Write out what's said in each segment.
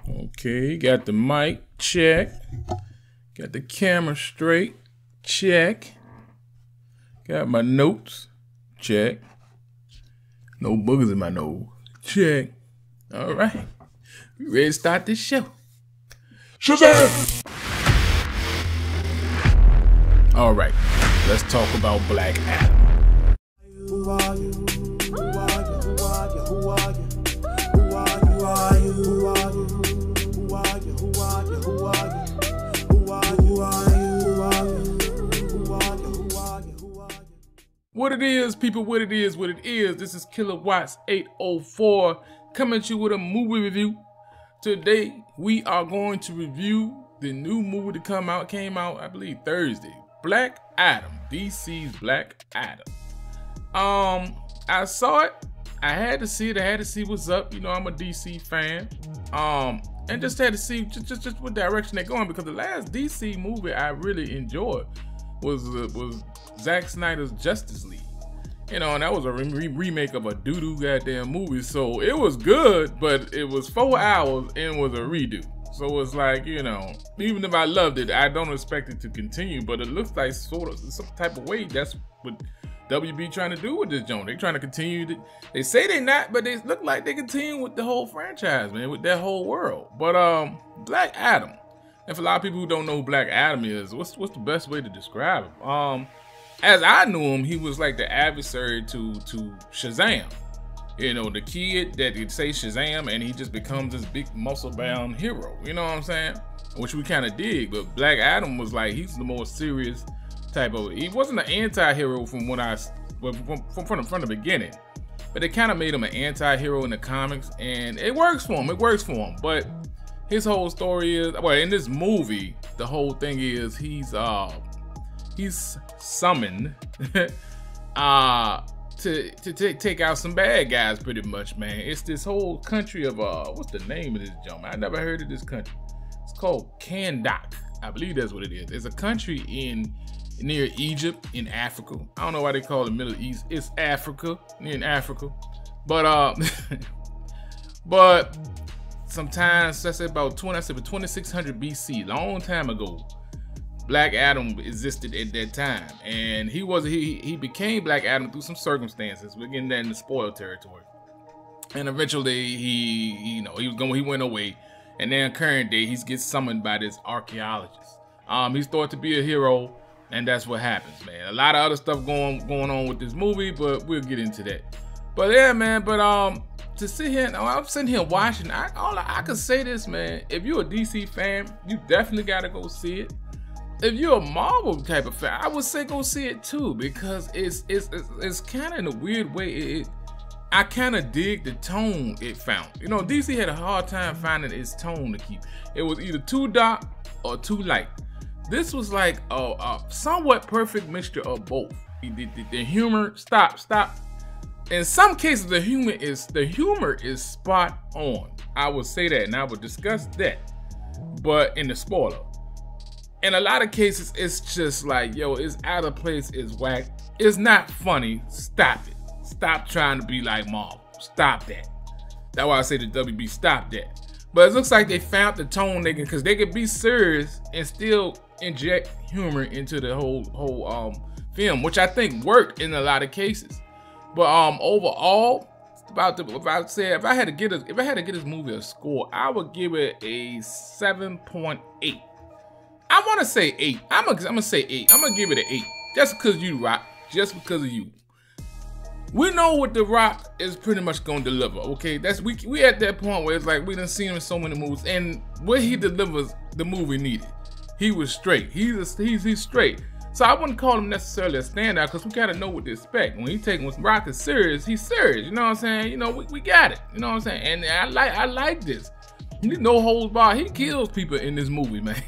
Okay, got the mic, check. Got the camera straight, check. Got my notes, check. No boogers in my nose, check. All right, we ready to start this show. Shazam! All right, let's talk about Black Adam. Who are you? Who are you? Who are you? Who are you? Who are you? Who are you? Who are you? Who are you? Who are you? Who are you? Who are you? Who are you? Who are you? Who are you? Who are you? Who are you? What it is, people, what it is, what it is. This is KWATTZ 804 coming at you with a movie review. Today, we are going to review the new movie that came out, I believe, Thursday. Black Adam, DC's Black Adam. I saw it. I had to see it. I had to see what's up. You know, I'm a DC fan. And just had to see just what direction they're going, because the last DC movie I really enjoyed was Zack Snyder's Justice League. You know, and that was a remake of a doo-doo goddamn movie. So it was good, but it was 4 hours and was a redo. So it's like, you know, even if I loved it, I don't expect it to continue. But it looks like sort of some type of way that's what WB trying to do with this joint. They trying to continue. They say they not, but they look like they continue with the whole franchise, man, with that whole world. But Black Adam. And for a lot of people who don't know who Black Adam is, what's the best way to describe him? As I knew him, he was like the adversary to Shazam. You know, the kid that he'd say Shazam and he just becomes this big muscle-bound hero. You know what I'm saying? Which we kind of dig. But Black Adam was like, he's the more serious type of. He wasn't an anti-hero from what from the beginning. But they kind of made him an anti-hero in the comics, and it works for him. It works for him. But his whole story is, well, in this movie, the whole thing is he's summoned to take out some bad guys, pretty much, man. It's this whole country of what's the name of this jump? I never heard of this country. It's called KWATTZ. I believe that's what it is. It's a country near Egypt in Africa. I don't know why they call it Middle East. It's Africa, in Africa. But but sometimes, let's say about 2600 BC, long time ago, Black Adam existed at that time, and he became Black Adam through some circumstances. We're getting that in the spoiler territory. And eventually he went away, and then current day he gets summoned by this archaeologist. He's thought to be a hero, and that's what happens, man. A lot of other stuff going on with this movie, but we'll get into that. But yeah, man. But to sit here, I'm sitting here watching. I can say this, man. If you're a DC fan, you definitely gotta go see it. If you're a Marvel type of fan, I would say go see it too, because it's kind of in a weird way. I kind of dig the tone it found. You know, DC had a hard time finding its tone to keep. It was either too dark or too light. This was like a somewhat perfect mixture of both. The humor, stop. In some cases, the humor is spot on. I would say that, and I would discuss that. But in the spoiler. In a lot of cases, it's just like, yo, it's out of place, it's whack, it's not funny, stop it. Stop trying to be like Marvel, stop that. That's why I say to WB, stop that. But it looks like they found the tone because they could be serious and still inject humor into the whole film, which I think worked in a lot of cases. But overall, if I had to get this movie a score, I would give it a 7.8. I want to say 8. I'm gonna say 8. I'm gonna give it an 8. Just because you rock. Just because of you. We know what The Rock is pretty much gonna deliver. Okay, we at that point where it's like we done seen him in so many movies, and what he delivers, the movie needed. He was straight. He's straight. So I wouldn't call him necessarily a standout, because we gotta know what to expect. When Rock is serious, he's serious. You know what I'm saying? You know, we got it. You know what I'm saying? And I like this. He's no holds barred. He kills people in this movie, man.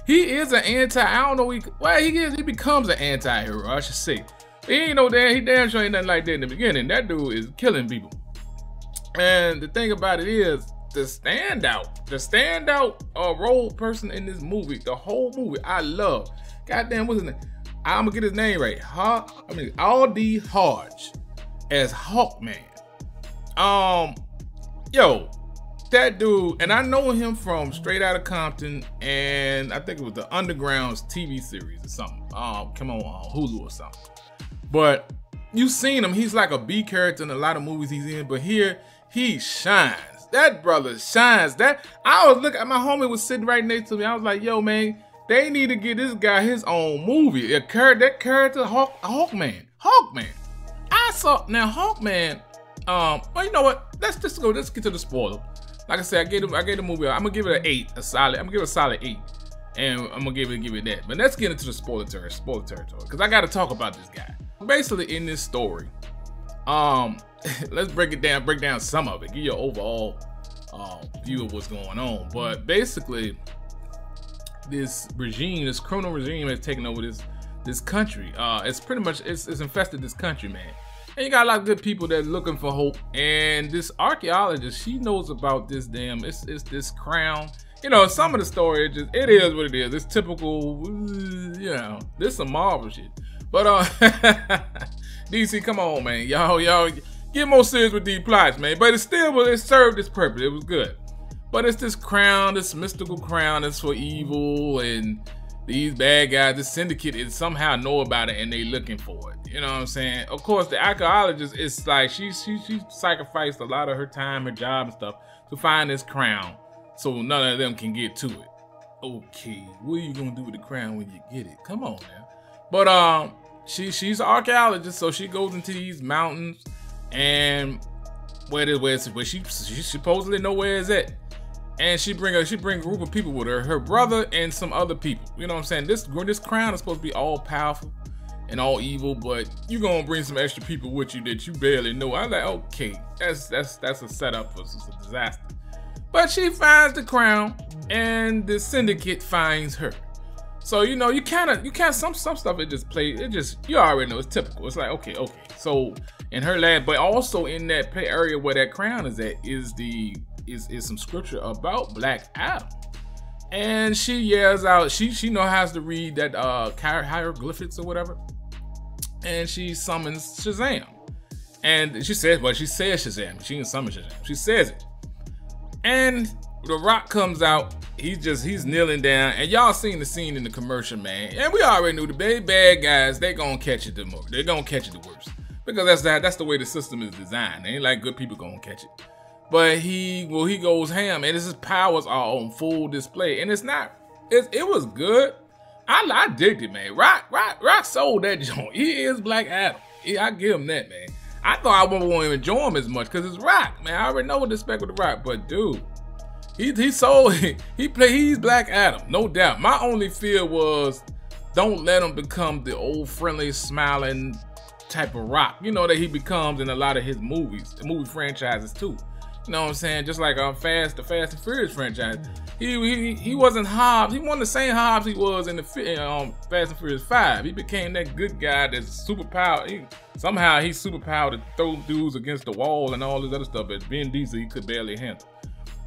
He is an he becomes an anti-hero, I should say. He damn sure ain't nothing like that in the beginning. That dude is killing people. And the thing about it is, the standout role person in this movie, the whole movie, I love. Goddamn, what's his name? I'm gonna get his name right. Aldi Hodge as Hawkman. Yo, that dude, and I know him from Straight Outta Compton, and I think it was the Underground's TV series or something. Come on, Hulu or something. But you've seen him. He's like a B character in a lot of movies he's in, but here he shines. That brother shines. That I was looking at, my homie was sitting right next to me. I was like, yo, man, they need to get this guy his own movie. That character, Hawkman. I saw now Hawkman. Well, you know what? Let's get to the spoiler. Like I said, I gave the movie. I'm gonna give it an 8, a solid. I'm gonna give it a solid 8, and I'm gonna give it that. But let's get into the spoiler territory, because I got to talk about this guy. Basically, in this story, let's break down some of it, give you an overall view of what's going on. But basically, this criminal regime has taken over this country. It's pretty much it's infested this country, man. And you got a lot of good people that are looking for hope. And this archaeologist, she knows about this it's this crown. You know, some of the story, it is what it is. It's typical, you know, this some Marvel shit. But DC, come on, man. Y'all get more serious with these plots, man. But it served its purpose. It was good. But it's this crown, this mystical crown that's for evil, and these bad guys, this syndicate, is somehow know about it and they looking for it. You know what I'm saying? Of course, the archaeologist is like, she sacrificed a lot of her time, her job and stuff to find this crown, so none of them can get to it. Okay, what are you gonna do with the crown when you get it? Come on now. But she's an archaeologist, so she goes into these mountains, and where she supposedly know where it's at. And she bring a group of people with her brother and some other people. You know what I'm saying? This crown is supposed to be all powerful and all evil, but you gonna bring some extra people with you that you barely know. I was like, okay, that's a setup for a disaster. But she finds the crown, and the syndicate finds her. So you know, you can't some stuff you already know, it's typical. It's like okay. So in her lab, but also in that area where that crown is at is some scripture about Black Adam. And she yells out, she knows how to read that hieroglyphics or whatever. And she summons Shazam. And she says Shazam. She didn't summon Shazam. She says it. And The Rock comes out. He's kneeling down. And y'all seen the scene in the commercial, man. And we already knew the bad guys, they gonna catch it the most. They're gonna catch it the worst. Because that's the way the system is designed. It ain't like good people gonna catch it. But he goes ham, and his powers are on full display. And it was good. I digged it, man. Rock sold that joint. He is Black Adam. I give him that, man. I thought I wouldn't enjoy him as much because it's Rock, man. I already know what to expect with the Rock, but dude, he's Black Adam, no doubt. My only fear was don't let him become the old friendly, smiling type of Rock, you know, that he becomes in a lot of his movies, the movie franchises too. You know what I'm saying? Just like the Fast and Furious franchise. He wasn't Hobbs. He wasn't the same Hobbs he was in the Fast and Furious 5. He became that good guy that's superpowered. Somehow he's superpowered to throw dudes against the wall and all this other stuff that Ben Diesel he could barely handle.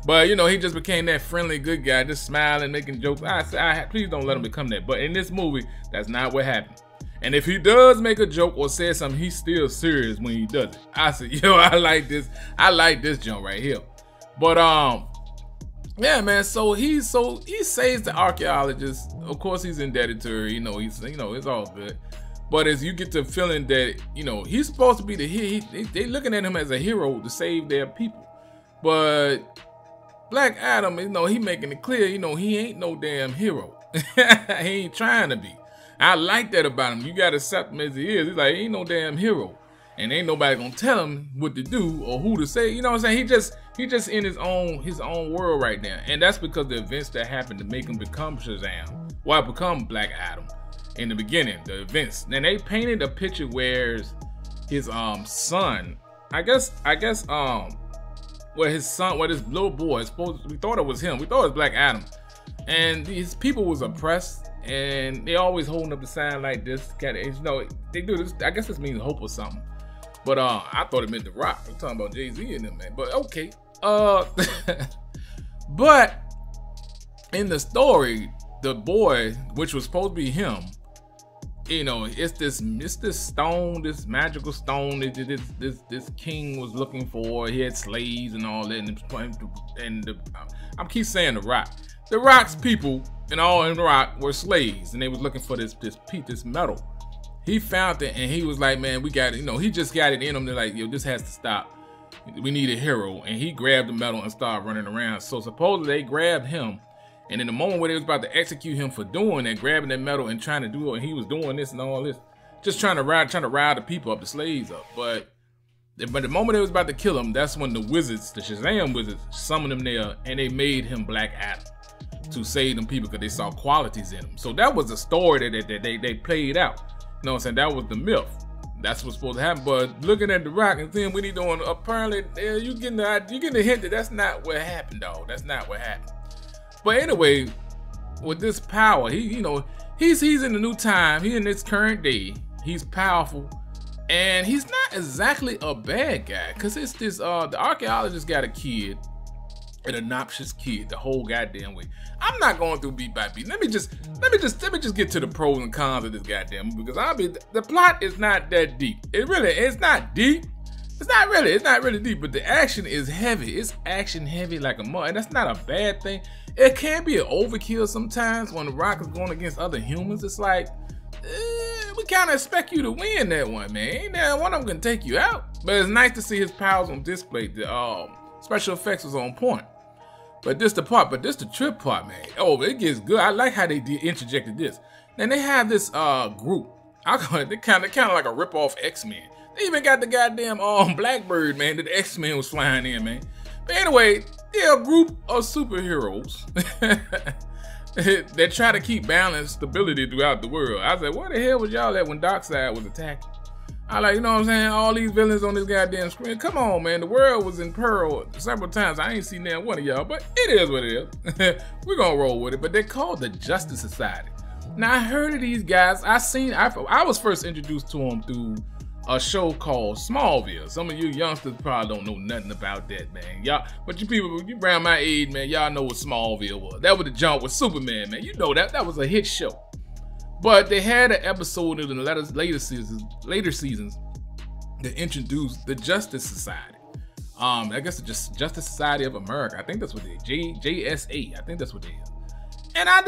But you know, he just became that friendly good guy, just smiling, making jokes. Please don't let him become that. But in this movie, that's not what happened. And if he does make a joke or say something, he's still serious when he does it. I said, yo, I like this joke right here. But yeah, man. So he saves the archaeologist. Of course, he's indebted to her. You know, it's all good. But as you get the feeling that he's supposed to be they looking at him as a hero to save their people. But Black Adam, he making it clear, he ain't no damn hero. He ain't trying to be. I like that about him. You gotta accept him as he is. He's like, he ain't no damn hero. And ain't nobody gonna tell him what to do or who to say. You know what I'm saying? He just in his own world right now. And that's because the events that happened to make him become Shazam. Well, become Black Adam in the beginning, the events. And they painted a picture where his son, his little boy, we thought it was him. We thought it was Black Adam. And his people was oppressed. And they always holding up the sign like this. They do this. I guess this means hope or something. But I thought it meant The Rock. I'm talking about Jay-Z and them, man. But okay. But in the story, the boy, which was supposed to be him, you know, it's this stone, this magical stone that this king was looking for. He had slaves and all that, I keep saying the Rock. The Rock's people and all in the Rock were slaves, and they was looking for this metal. He found it, and he was like, man, we got it. You know, he just got it in him. They're like, yo, this has to stop. We need a hero. And he grabbed the metal and started running around. So supposedly they grabbed him, and in the moment where they was about to execute him for doing that, grabbing that metal and trying to do it, and he was doing this and all this, just trying to rile the people up, the slaves up. But the moment they was about to kill him, that's when the wizards, the Shazam wizards, summoned him there, and they made him Black Adam to save them people because they saw qualities in him. So that was the story that they played out. You know what I'm saying? That was the myth. That's what's supposed to happen. But looking at the Rock and seeing what he doing, apparently you getting the hint that that's not what happened, dog. That's not what happened. But anyway, with this power, he's in the new time. He in this current day. He's powerful, and he's not exactly a bad guy. Cause it's this the archaeologist got a kid, an obnoxious kid, the whole goddamn way. I'm not going through beat by beat. Let me just get to the pros and cons of this goddamn movie, because the plot is not that deep. It's not deep. It's not really deep, but the action is heavy. It's action heavy like a mud, and that's not a bad thing. It can be an overkill sometimes when the Rock is going against other humans. It's like, we kind of expect you to win that one, man. Ain't that one of them gonna take you out? But it's nice to see his powers on display. The special effects was on point. But this the trip part, man. Oh, it gets good. I like how they interjected this. Then they have this group. I call it, they kind of like a rip-off X-Men. They even got the goddamn Blackbird, man, that the X-Men was flying in, man. But anyway, they're a group of superheroes that try to keep balance, stability throughout the world. I said, where the hell was y'all at when Darkseid was attacking? I like, you know what I'm saying? All these villains on this goddamn screen. Come on, man. The world was in peril several times. I ain't seen that one of y'all, but it is what it is. We're gonna roll with it. But they're called the Justice Society. Now, I heard of these guys. I was first introduced to them through a show called Smallville. Some of you youngsters probably don't know nothing about that, man. Y'all, but you people, you around my age, man, y'all know what Smallville was. That was the jump with Superman, man. You know that was a hit show. But they had an episode in the later seasons that introduced the Justice Society. I guess the Justice Society of America. I think that's what they JSA. I think that's what they is. And I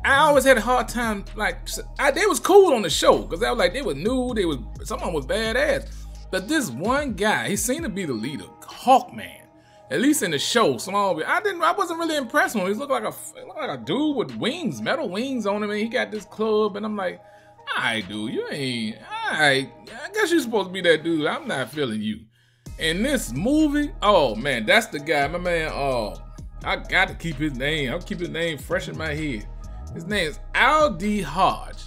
always had a hard time, like, they was cool on the show, because I was like, they were new, someone was badass. But this one guy, he seemed to be the leader, Hawkman. At least in the show, Smallville. I wasn't really impressed with him. He looked like a dude with wings, metal wings on him, and he got this club, and I'm like, alright, dude, you ain't, alright, I guess you're supposed to be that dude. I'm not feeling you. In this movie, oh man, that's the guy, my man, I got to keep his name. I'll keep his name fresh in my head. His name is Al-D Hodge.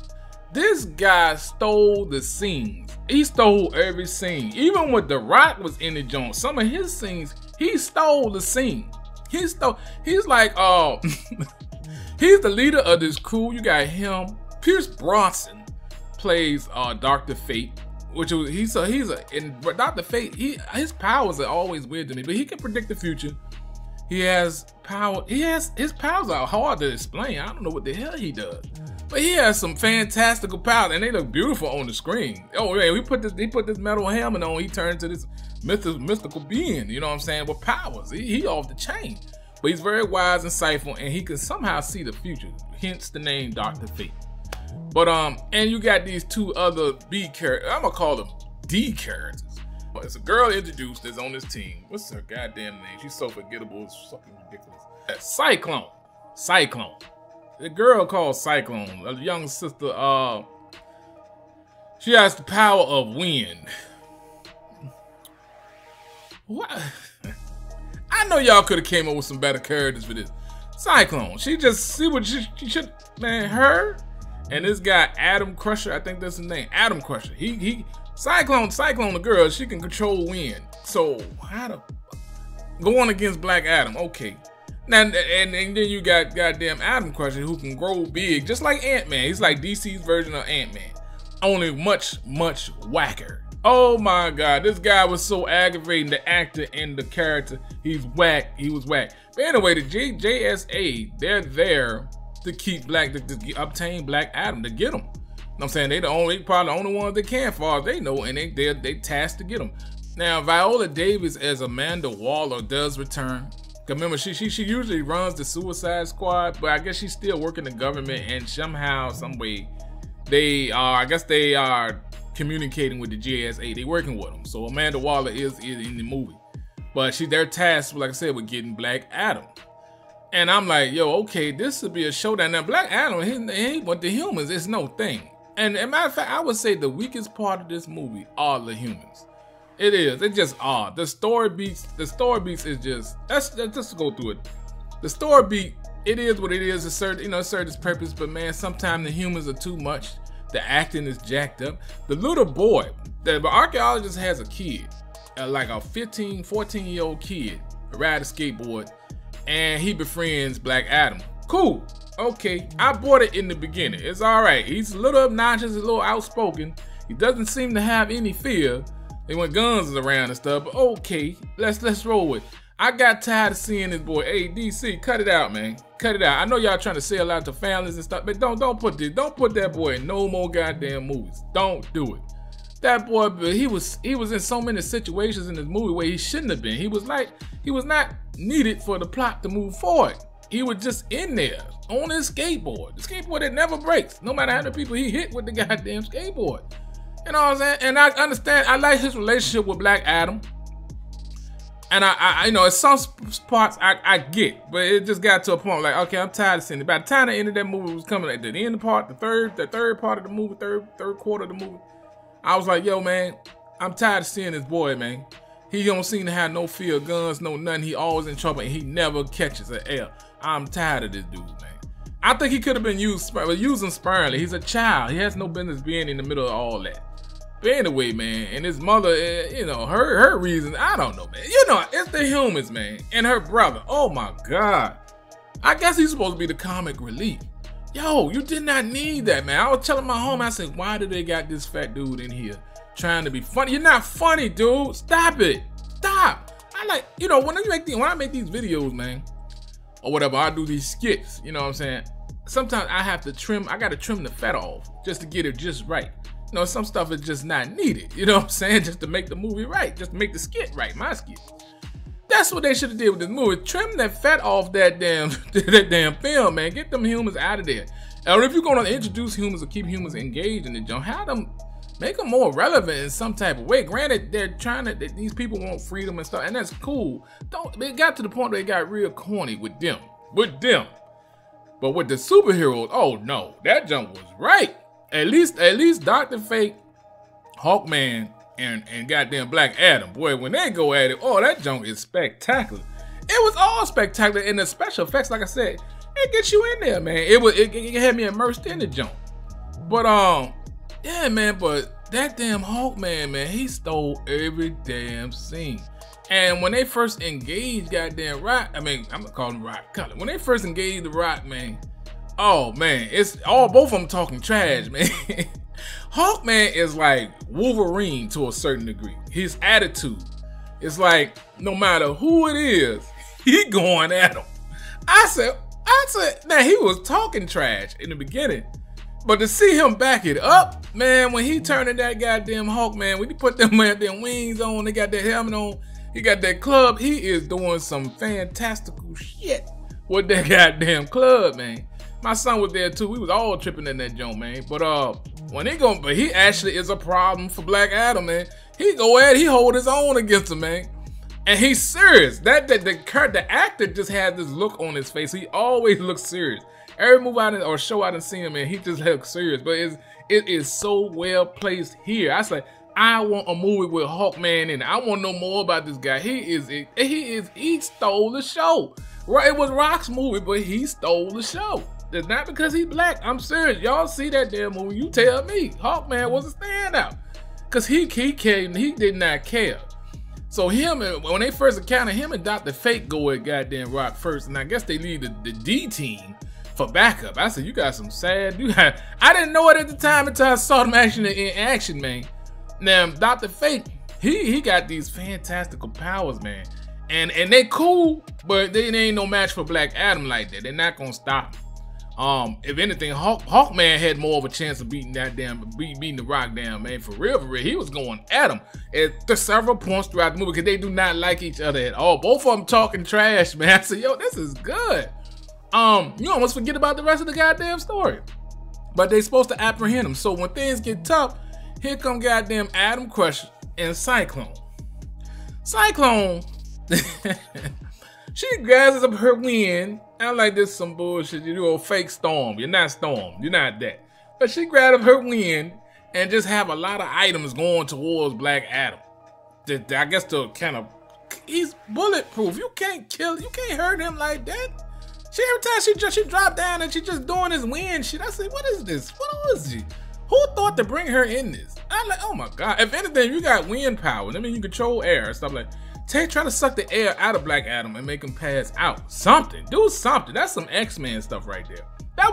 This guy stole the scenes. He stole every scene. Even when The Rock was in the joint, some of his scenes, he stole the scene. He's like, he's the leader of this crew. You got him. Pierce Bronson plays Dr. Fate, which was in Dr. Fate. His powers are always weird to me, but he can predict the future. He has power. His powers are hard to explain. I don't know what the hell he does, but he has some fantastical powers, and they look beautiful on the screen. Oh yeah, he put this metal helmet on. He turned to this mystical being. You know what I'm saying? With powers, he off the chain. But he's very wise and insightful, and he can somehow see the future. Hence the name Dr. Fate. But and you got these two other B characters. I'm gonna call them D characters. It's a girl introduced that's on this team. What's her goddamn name? She's so forgettable. It's fucking ridiculous. Cyclone. The girl called Cyclone. A young sister. She has the power of wind. What? I know y'all could have came up with some better characters for this. Cyclone. She should. Man, her and this guy Adam Crusher. I think that's his name. Adam Crusher. Cyclone, the girl, she can control wind. So how to go on against Black Adam? Okay. Now and then you got goddamn Adam Crusher, who can grow big, just like Ant-Man. He's like DC's version of Ant-Man, only much whacker. Oh my God, this guy was so aggravating. The actor and the character, he was whack. But anyway, the JSA, they're there to keep to obtain Black Adam, to get him. I'm saying they probably the only ones that can, far as they know, and they tasked to get them. Now Viola Davis as Amanda Waller does return. Remember, she usually runs the Suicide Squad, but I guess she's still working the government, and somehow, some way, I guess they are communicating with the GSA. They working with them. So Amanda Waller is in the movie, but they're tasked, like I said, with getting Black Adam. And I'm like, yo, okay, this would be a showdown. Now Black Adam, but the humans, it's no thing. And as a matter of fact, I would say the weakest part of this movie are the humans. It is. It's just odd. The story beats is just. Let's just go through it. The story beat. It is what it is. It serves its purpose. But man, sometimes the humans are too much. The acting is jacked up. The little boy, the archaeologist has a kid, like a 15, 14-year-old kid, ride a skateboard, and he befriends Black Adam. Cool. Okay, I bought it in the beginning. It's all right. He's a little obnoxious, a little outspoken. He doesn't seem to have any fear. They went guns around and stuff, but okay, let's roll with it. I got tired of seeing this boy. Hey, DC, cut it out, man. Cut it out. I know y'all trying to sell out to families and stuff, but don't put that boy in no more goddamn movies. Don't do it. That boy, he was in so many situations in this movie where he shouldn't have been. He was not needed for the plot to move forward. He was just in there on his skateboard. The skateboard that never breaks, no matter how many people he hit with the goddamn skateboard. You know what I'm saying? And I understand. I like his relationship with Black Adam. And I at some parts I get, but it just got to a point like, okay, I'm tired of seeing it. By the time the end of that movie was coming, at the end of the part, the third part of the movie, third quarter of the movie, I was like, yo, man, I'm tired of seeing this boy, man. He don't seem to have no fear of guns, no nothing. He always in trouble, and he never catches an L. I'm tired of this dude, man. I think he could have been used sparingly. He's a child. He has no business being in the middle of all that. But anyway, man, and his mother, her reasons, I don't know, man. It's the humans, man, and her brother. Oh my God. I guess he's supposed to be the comic relief. Yo, you did not need that, man. I was telling my homie, I said, why do they got this fat dude in here trying to be funny? You're not funny, dude. Stop it. Stop. I like, when I make these videos, man, or whatever, I do these skits, you know what I'm saying? Sometimes I have to I got to trim the fat off just to get it just right. Some stuff is just not needed, you know what I'm saying? Just to make the movie right, just to make the skit right, my skit. That's what they should have did with this movie. Trim that fat off that damn film, man. Get them humans out of there. Or if you're gonna introduce humans or keep humans engaged in the jump, make them more relevant in some type of way. Granted, these people want freedom and stuff, and that's cool. It got to the point where it got real corny with them. But with the superheroes, oh no, that jump was right. At least Dr. Fate, Hawkman, and goddamn Black Adam, boy, when they go at it, oh, that junk is spectacular. It was all spectacular, and the special effects, like I said, it gets you in there, man. It had me immersed in the junk. But yeah, man. But that damn Hawkman, man, he stole every damn scene. And when they first engaged, goddamn Rock, I'm gonna call him Rock Color. When they first engaged the Rock, man. Oh man, both of them talking trash, man. Hawkman is like Wolverine to a certain degree. His attitude is like, no matter who it is, he going at him. I said, now he was talking trash in the beginning, but to see him back it up, man, when he turned in that goddamn Hawkman, when he put them wings on, they got that helmet on, he got that club, he is doing some fantastical shit with that goddamn club, man. My son was there too. We was all tripping in that joint, man. But he actually is a problem for Black Adam, man. He hold his own against him, man. And he's serious. The actor just had this look on his face. He always looks serious. Every movie or show I done seen him, man, he just looks serious. But it is so well placed here. I say, I want a movie with Hawkman in it. I want to know more about this guy. He stole the show. Right, it was Rock's movie, but he stole the show. It's not because he's black. I'm serious. Y'all see that damn movie, you tell me. Hawkman was a standout. Because he did not care. So when they first encountered him and Dr. Fate go at goddamn Rock first, and I guess they leave the D team for backup. I said, you got some sad. I didn't know it at the time until I saw them in action, man. Now, Dr. Fate, he got these fantastical powers, man. And they cool, but they ain't no match for Black Adam like that. They're not gonna stop him. If anything, Hawkman had more of a chance of beating beating the Rock down, man. For real, he was going at him at several points throughout the movie because they do not like each other at all. Both of them talking trash, man. I said, yo, this is good. You almost forget about the rest of the goddamn story. But they supposed to apprehend him. So when things get tough, here come goddamn Adam Crusher and Cyclone. Cyclone, she gathers up her wind. I'm like, this some bullshit. You do a fake Storm. You're not Storm. You're not that. But she grabbed up her wind and just have a lot of items going towards Black Adam. I guess to kind of, he's bulletproof. You can't hurt him like that. Every time she dropped down and she just doing this wind shit. I said, what is this? What was she? Who thought to bring her in this? I'm like, oh my God. If anything, you got wind power. I mean, you control air and stuff like that. Try to suck the air out of Black Adam and make him pass out. Something. Do something. That's some X-Men stuff right there. That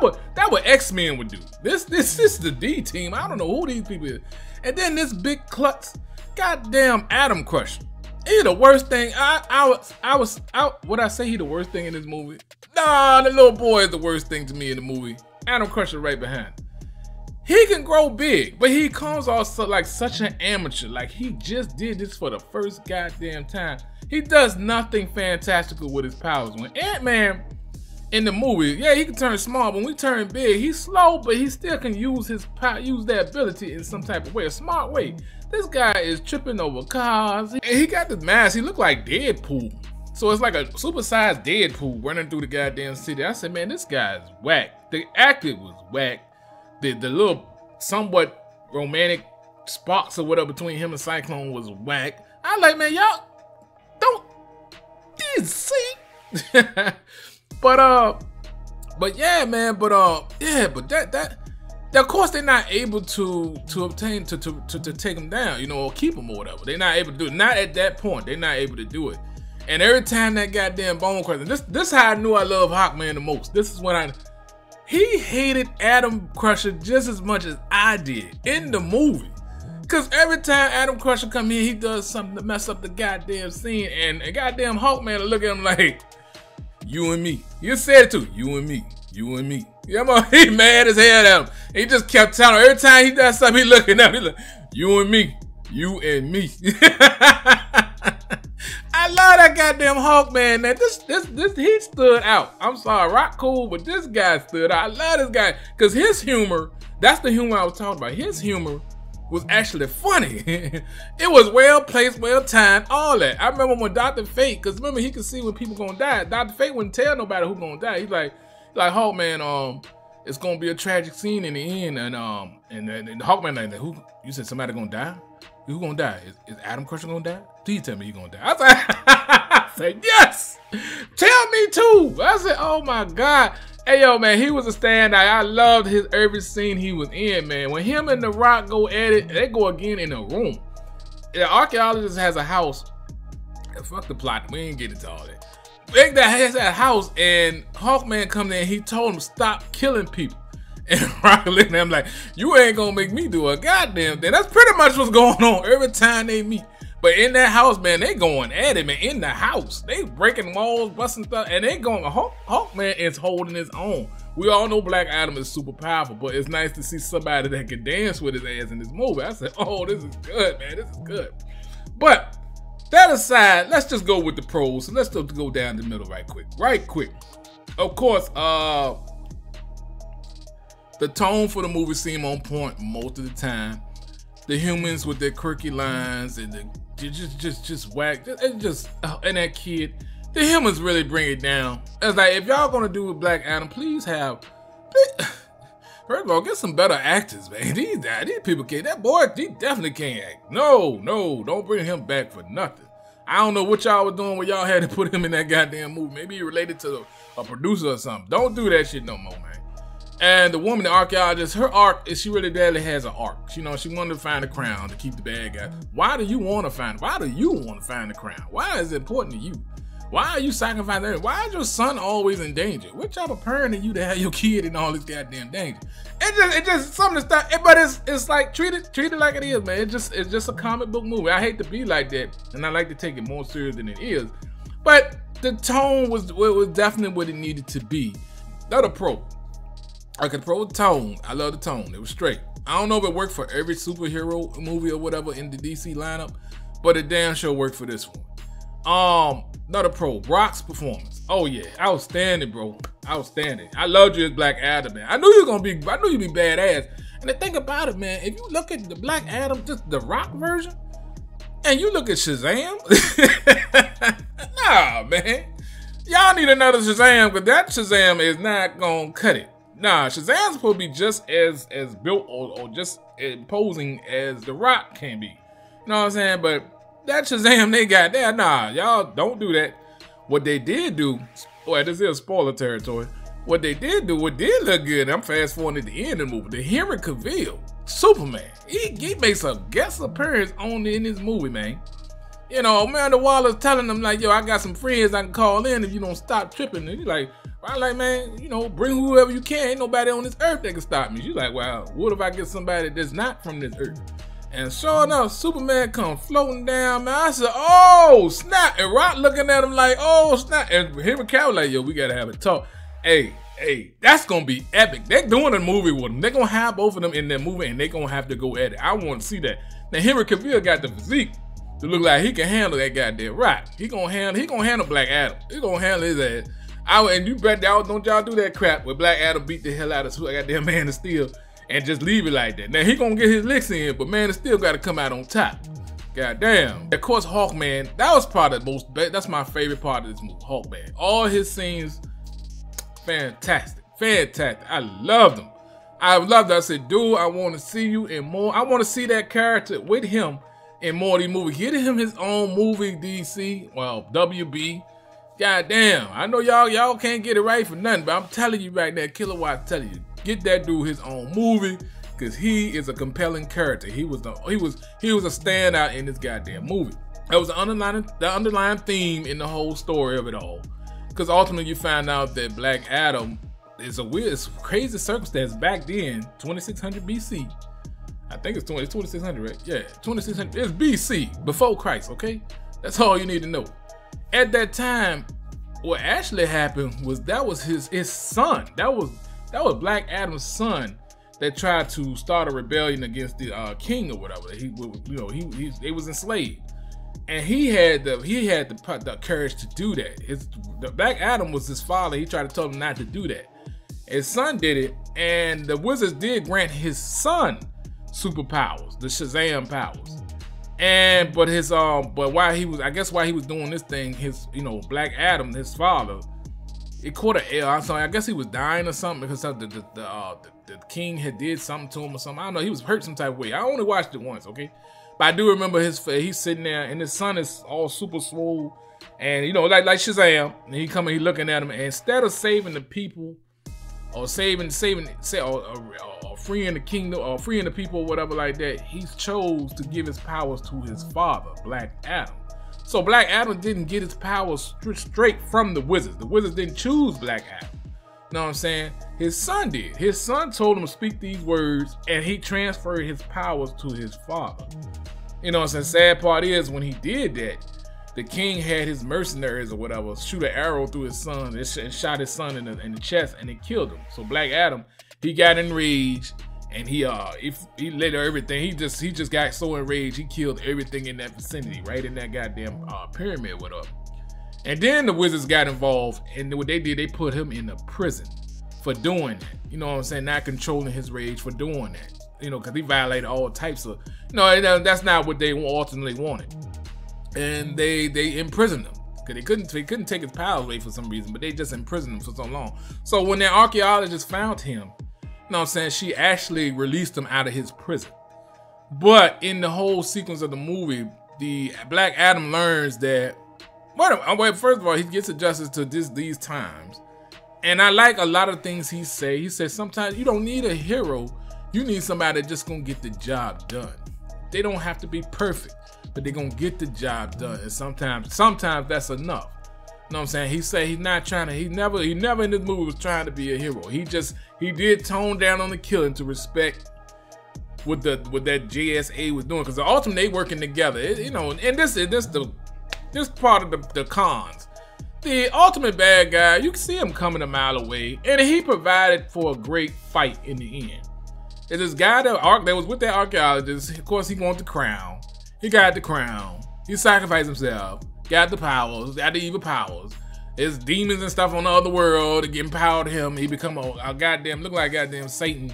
what X-Men would do. This is the D team. I don't know who these people is. And then this big klutz, goddamn Adam Crusher. He the worst thing. Would I say he the worst thing in this movie? Nah, the little boy is the worst thing to me in the movie. Adam Crusher right behind. He can grow big, but he comes off like such an amateur. Like he just did this for the first goddamn time. He does nothing fantastical with his powers. When Ant-Man in the movie, yeah, he can turn small. When we turn big, he's slow, but he still can use his power, use that ability in some type of way, a smart way. This guy is tripping over cars. And he got the mask. He looked like Deadpool. So it's like a supersized Deadpool running through the goddamn city. I said, man, this guy is whack. The acting was whack. The little somewhat romantic sparks or whatever between him and Cyclone was whack. I like, man, y'all don't see. But yeah, man, that of course they're not able to obtain to take him down, you know, or keep him or whatever. They're not able to do it. Not at that point. They're not able to do it. And every time that goddamn Bone Crusher, this is how I knew I love Hawkman the most. This is when he hated Adam Crusher just as much as I did in the movie. Cause every time Adam Crusher come in, he does something to mess up the goddamn scene, and goddamn Hawkman will look at him like, you and me. You said it too, you and me, you and me. Yeah, he mad as hell at him. He just kept telling him every time he does something, he looking at him, he like, you and me, you and me. I love that goddamn Hawkman, man. He stood out. I'm sorry, Rock cool, but this guy stood out. I love this guy because his humor, that's the humor I was talking about. His humor was actually funny. It was well placed, well timed, all that. I remember when Dr. Fate, because remember he could see when people gonna die. Dr. Fate wouldn't tell nobody who gonna die. He's like Hawkman, it's gonna be a tragic scene in the end, and Hawkman like, who? You said somebody gonna die? Who gonna die? Is Adam Crusher gonna die? Please tell me he gonna die. I said, yes! Tell me too! I said, oh my God. Hey, yo, man, he was a standout. I loved every scene he was in, man. When him and The Rock go at it, they go again in a room. The archaeologist has a house. Fuck the plot. We ain't getting into all that. That has that house, and Hawkman come there and he told him stop killing people. And Rock looked at him like, you ain't gonna make me do a goddamn thing. That's pretty much what's going on every time they meet. But in that house, man, they going at it, man. In the house, they breaking walls, busting stuff, and they going. Hawkman is holding his own. We all know Black Adam is super powerful, but it's nice to see somebody that can dance with his ass in this movie. I said, oh, this is good, man. This is good. But that aside, let's just go with the pros. Let's just go down the middle right quick. Of course, the tone for the movie seemed on point most of the time. The humans with their quirky lines and the just whack. And that kid, the humans really bring it down. It's like, if y'all gonna do with Black Adam, please first of all, get some better actors, man. These people can't. That boy, he definitely can't act. No, don't bring him back for nothing. I don't know what y'all was doing when y'all had to put him in that goddamn movie. Maybe he related to a producer or something. Don't do that shit no more, man. And the woman, the archaeologist, her arc is she really barely has an arc. You know, she wanted to find the crown to keep the bad guy. Why do you want to find the crown? Why is it important to you? Why are you sacrificing everything? Why is your son always in danger? What type of parent are you to have your kid in all this goddamn danger? It just something to stop. But it's like treat it like it is, man. It's just a comic book movie. I hate to be like that, and I like to take it more serious than it is. But the tone was definitely what it needed to be. Another pro. I control the tone. I love the tone. It was straight. I don't know if it worked for every superhero movie or whatever in the DC lineup, but it damn sure worked for this one. Another pro, Brock's performance. Oh yeah, outstanding, bro. Outstanding. I loved you as Black Adam, man. I knew you'd be badass. And the thing about it, man, if you look at the Black Adam, just the Rock version, and you look at Shazam, nah, man. Y'all need another Shazam, because that Shazam is not gonna cut it. Nah, Shazam's supposed to be just as built or just imposing as the Rock can be. You know what I'm saying? But that Shazam they got there, nah, y'all don't do that. What they did do, boy, this is spoiler territory. What they did do, what did look good, I'm fast forwarding at the end of the movie, the Henry Cavill, Superman, he makes a guest appearance in this movie, man. You know, Amanda Waller's telling them, like, yo, I got some friends I can call in if you don't stop tripping. And he's like, I'm like, man, you know, bring whoever you can. Ain't nobody on this earth that can stop me. She's like, well, what if I get somebody that's not from this earth? And sure enough, Superman come floating down, man. I said, oh, snap. And Rock looking at him like, oh, snap. And Henry Cavill like, yo, we got to have a talk. Hey, that's going to be epic. They're doing a movie with them. They're going to have both of them in their movie, and they're going to have to go at it. I want to see that. Now, Henry Cavill got the physique to look like he can handle that goddamn Rock. He gonna handle Black Adam. He gonna handle his ass. And you bet y'all don't y'all do that crap where Black Adam beat the hell out of goddamn Man of Steel and just leave it like that. Now he gonna get his licks in, but Man of Steel gotta come out on top. Goddamn. Of course, Hawkman, that was probably that's my favorite part of this movie, Hawkman. All his scenes, fantastic. Fantastic. I loved them. I loved it. I said, dude, I want to see you in more. I want to see that character with him in more of these movies. Get him his own movie, DC, well, WB. Goddamn, I know y'all can't get it right for nothing, but I'm telling you right now, KWATTZ telling you, get that dude his own movie, because he is a compelling character. He was a standout in this goddamn movie. That was the underlying theme in the whole story of it all. Because ultimately you find out that Black Adam is it's crazy circumstance back then, 2600 BC. I think it's 2600, right? Yeah, 2600. It's BC, before Christ, okay? That's all you need to know. At that time, what actually happened was that was his son. That was Black Adam's son that tried to start a rebellion against the king or whatever. He was enslaved, and he had the courage to do that. The Black Adam was his father. He tried to tell him not to do that. His son did it, and the wizards did grant his son superpowers, the Shazam powers. But while he was doing this thing, Black Adam, his father, it caught an L. I guess he was dying or something because the king had did something to him or something. I don't know. He was hurt some type of way. I only watched it once, okay? But I do remember he's sitting there and his son is all super swole and like Shazam. And he looking at him, and instead of saving the people or freeing the kingdom or freeing the people or whatever like that, he chose to give his powers to his father, Black Adam. So Black Adam didn't get his powers straight from the wizards. The wizards didn't choose Black Adam. You know what I'm saying? His son did. His son told him to speak these words, and he transferred his powers to his father. You know what I'm saying? Sad part is, when he did that, the king had his mercenaries or whatever shoot an arrow through his son and shot his son in the chest, and it killed him. So Black Adam, he got enraged, and he lit everything. He just got so enraged he killed everything in that vicinity, right in that goddamn pyramid, whatever. And then the wizards got involved, and what they did, they put him in a prison for doing that. You know what I'm saying? Not controlling his rage for doing that. Because he violated all types of. That's not what they ultimately wanted. And they imprisoned him because they couldn't take his powers away for some reason, but they just imprisoned him for so long. So when the archaeologists found him, she actually released him out of his prison. But in the whole sequence of the movie, the Black Adam learns that first of all, he gets adjusted to these times, and I like a lot of things he says. He says sometimes you don't need a hero, you need somebody that's just gonna get the job done. They don't have to be perfect, but they're gonna get the job done, and sometimes that's enough. You know what I'm saying? He said he's not trying to, he never in this movie was trying to be a hero. He did tone down on the killing to respect what that JSA was doing, because ultimately they working together. And this part of the cons. the ultimate bad guy, you can see him coming a mile away, and he provided for a great fight in the end. There's this guy that was with that archaeologist. Of course, he wanted the crown. He got the crown. He sacrificed himself. Got the powers. Got the evil powers. There's demons and stuff on the other world that get empowered him. He become a goddamn, look like goddamn Satan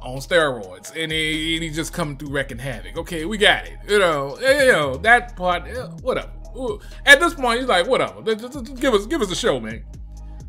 on steroids, and he just coming through wrecking havoc. Okay, we got it. You know that part. Whatever. At this point, he's like, whatever. Just give us a show, man.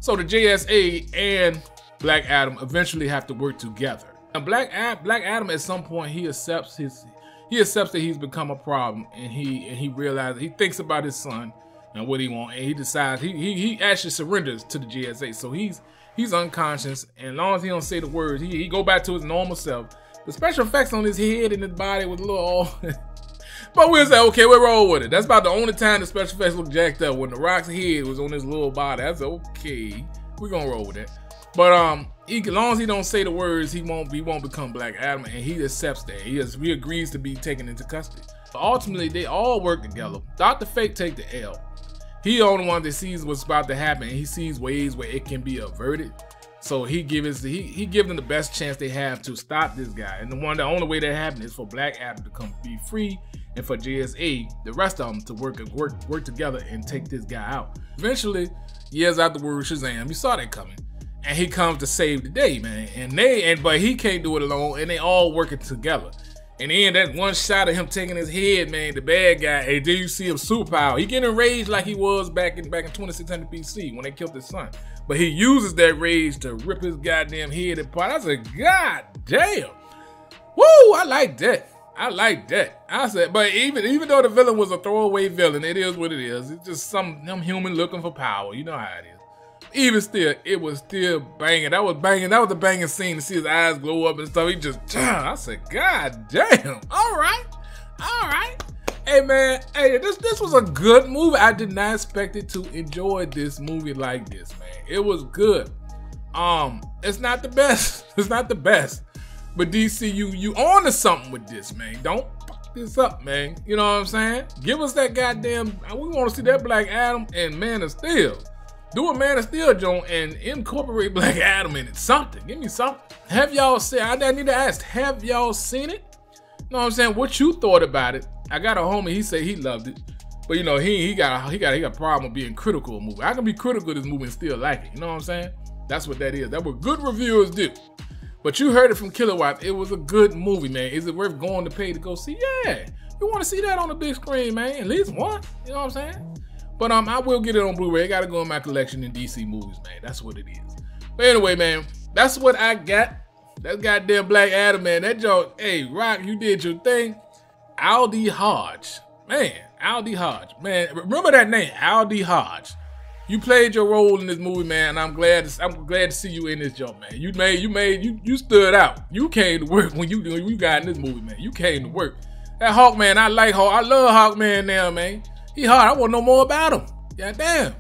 So the JSA and Black Adam eventually have to work together. And Black Adam at some point he accepts that he's become a problem, and he realizes, he thinks about his son and what he wants, and he decides he actually surrenders to the GSA. So he's unconscious, and as long as he don't say the words, he go back to his normal self. The special effects on his head and his body was a little but we'll say, okay, we'll roll with it. That's about the only time the special effects look jacked up, when the Rock's head was on his little body. That's okay. We're gonna roll with it. But as long as he don't say the words, he won't become Black Adam, and he accepts that. He agrees to be taken into custody. But ultimately, they all work together. Dr. Fate take the L. He the only one that sees what's about to happen, and he sees ways where it can be averted. So he gives them the best chance they have to stop this guy. And the only way that happens is for Black Adam to be free, and for JSA, the rest of them, to work together and take this guy out. Eventually, years afterwards, Shazam, you saw that coming. And he comes to save the day, man. But he can't do it alone, and they all working together. And then that one shot of him taking his head, man, the bad guy, and then you see him superpower. He getting enraged like he was back in 2600 BC when they killed his son. But he uses that rage to rip his goddamn head apart. I said, God damn. Woo, I like that. I said, but even though the villain was a throwaway villain, it is what it is. It's just some human looking for power. You know how it is. Even still, it was still banging. That was a banging scene to see his eyes glow up and stuff. He just, I said, God damn. All right. Hey man, this was a good movie. I did not expect it to enjoy this movie like this, man. It was good. It's not the best. It's not the best. But DC, you on to something with this, man. Don't fuck this up, man. You know what I'm saying? Give us that goddamn, we want to see that Black Adam and Man of Steel. Do a Man of Steel joint and incorporate Black Adam in it. Something. Give me something. Have y'all seen? I need to ask. Have y'all seen it? You know what I'm saying? What you thought about it? I got a homie. He said he loved it, but you know he got a problem with being critical of a movie. I can be critical of this movie and still like it. You know what I'm saying? That's what that is. That's what good reviewers do. But you heard it from KWATTZ. It was a good movie, man. Is it worth going to pay to go see? Yeah. You want to see that on the big screen, man? At least one. You know what I'm saying? But I will get it on Blu-ray. I gotta go in my collection in DC movies, man. That's what it is. But anyway, man, that's what I got. That goddamn Black Adam, man. That joke, hey, Rock, you did your thing. Aldi Hodge. Man, Aldi Hodge. Man, remember that name, Aldi Hodge. You played your role in this movie, man, and I'm glad to see you in this joke, man. You stood out. You came to work when you got in this movie, man. You came to work. That Hawkman, I like Hawk. I love Hawkman now, man. He hard. I want to know more about him. Goddamn.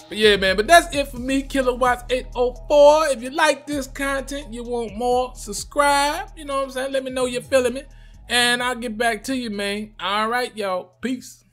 But yeah, man. But that's it for me, KWATTZ 804. If you like this content, you want more, subscribe. You know what I'm saying? Let me know you're feeling it. And I'll get back to you, man. All right, y'all. Peace.